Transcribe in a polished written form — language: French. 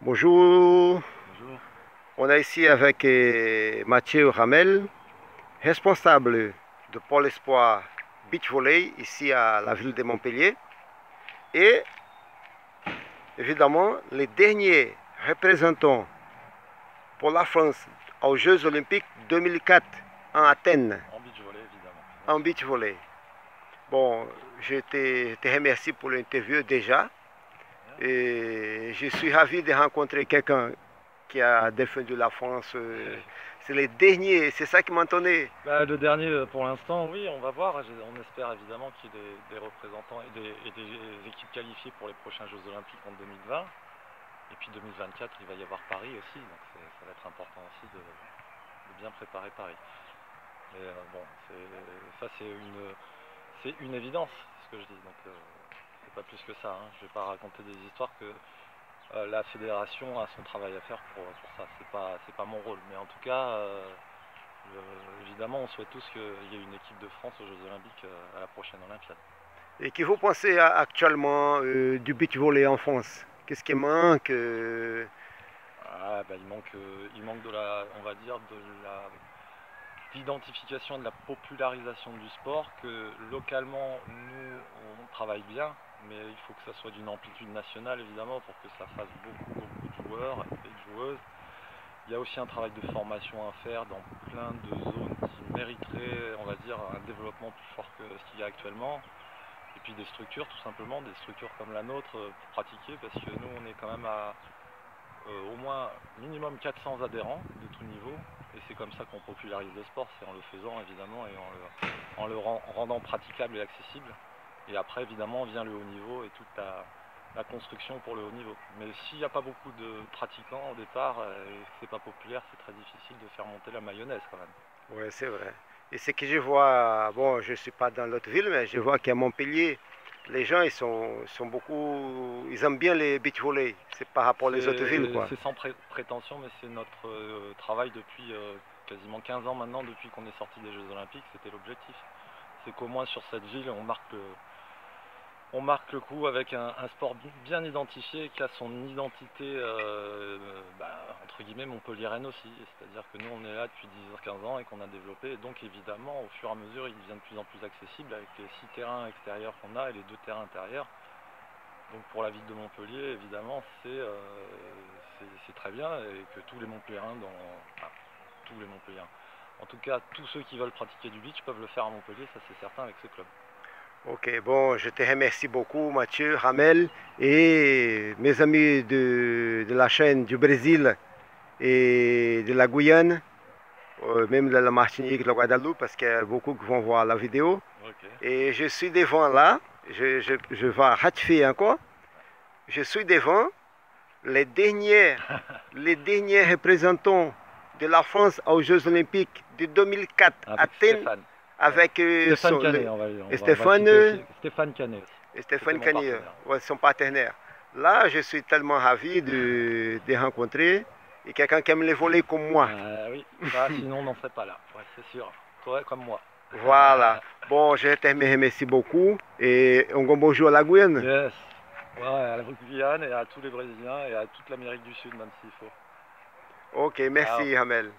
Bonjour, Bonjour. on est ici avec Mathieu Ramel, responsable de Pôle Espoir Beach Volley ici à la ville de Montpellier et évidemment les derniers représentants pour la France aux Jeux Olympiques 2004 en Athènes En beach volley, évidemment, bien en sûr. beach volley. Bon, je te remercie pour l'interview déjà Bien. et je suis ravi de rencontrer quelqu'un qui a défendu la France. C'est les derniers, c'est ça qui m'a étonné. Le dernier, pour l'instant, oui, on va voir. On espère évidemment qu'il y ait des représentants et des équipes qualifiées pour les prochains Jeux Olympiques en 2020. Et puis 2024, il va y avoir Paris aussi, donc ça va être important aussi de bien préparer Paris. Mais bon, c'est une évidence, ce que je dis. Donc c'est pas plus que ça, hein. Je vais pas raconter des histoires que la fédération a son travail à faire pour ça. C'est pas mon rôle. Mais en tout cas, évidemment, on souhaite tous qu'il y ait une équipe de France aux Jeux Olympiques à la prochaine Olympiade. Et que vous pensez actuellement du beach volley en France? Qu'est-ce qui manque Il manque on va dire, d'identification et de la popularisation du sport, que localement, nous, on travaille bien, mais il faut que ça soit d'une amplitude nationale, évidemment, pour que ça fasse beaucoup, beaucoup de joueurs et de joueuses. Il y a aussi un travail de formation à faire dans plein de zones qui mériteraient, on va dire, un développement plus fort que ce qu'il y a actuellement. Et puis des structures, tout simplement, des structures comme la nôtre pour pratiquer, parce que nous, on est quand même à au moins minimum 400 adhérents de tout niveau. Et c'est comme ça qu'on popularise le sport, c'est en le faisant évidemment et en le rendant praticable et accessible. Et après évidemment vient le haut niveau et toute la construction pour le haut niveau. Mais s'il n'y a pas beaucoup de pratiquants au départ et que c'est pas populaire, c'est très difficile de faire monter la mayonnaise quand même. Oui, c'est vrai. Et ce que je vois, bon, je ne suis pas dans l'autre ville, mais je vois qu'à Montpellier, les gens, ils sont beaucoup, ils aiment bien les beach volley. C'est par rapport aux autres villes, quoi. C'est sans prétention, mais c'est notre travail depuis quasiment 15 ans maintenant, depuis qu'on est sorti des Jeux Olympiques, c'était l'objectif. C'est qu'au moins sur cette ville, on marque le coup avec un sport bien identifié qui a son identité entre guillemets montpelliéraine aussi. C'est-à-dire que nous on est là depuis 10-15 ans et qu'on a développé, et donc évidemment au fur et à mesure il devient de plus en plus accessible avec les 6 terrains extérieurs qu'on a et les 2 terrains intérieurs. Donc pour la ville de Montpellier évidemment c'est très bien, et que tous les Montpelliérains, enfin, tous les Montpelliérains, en tout cas tous ceux qui veulent pratiquer du beach peuvent le faire à Montpellier, ça c'est certain, avec ce club. Ok, bon, je te remercie beaucoup, Mathieu Ramel, et mes amis de la chaîne du Brésil et de la Guyane, même de la Martinique, de la Guadeloupe, parce qu'il y a beaucoup qui vont voir la vidéo. Ok. Et je suis devant là, je vais ratifier encore, je suis devant les derniers représentants de la France aux Jeux Olympiques de 2004 à Avec Athènes, Stéphane. Ouais. avec Stéphane Canet, on va Stéphane, citer aussi. Stéphane Canet aussi. et C'était Stéphane mon Cagnier, partenaire. ouais, son partenaire. Là, je suis tellement ravi de rencontrer et quelqu'un qui aime les voler comme moi. Oui, ça, sinon on n'en serait pas là. Ouais, c'est sûr. Toi comme moi. Voilà. Bon, je te remercie beaucoup et un bon bonjour à la Guyane. Yes. Ouais, à la Guyane et à tous les Brésiliens et à toute l'Amérique du Sud, même s'il faut. Ok, Ciao. merci, Hamel.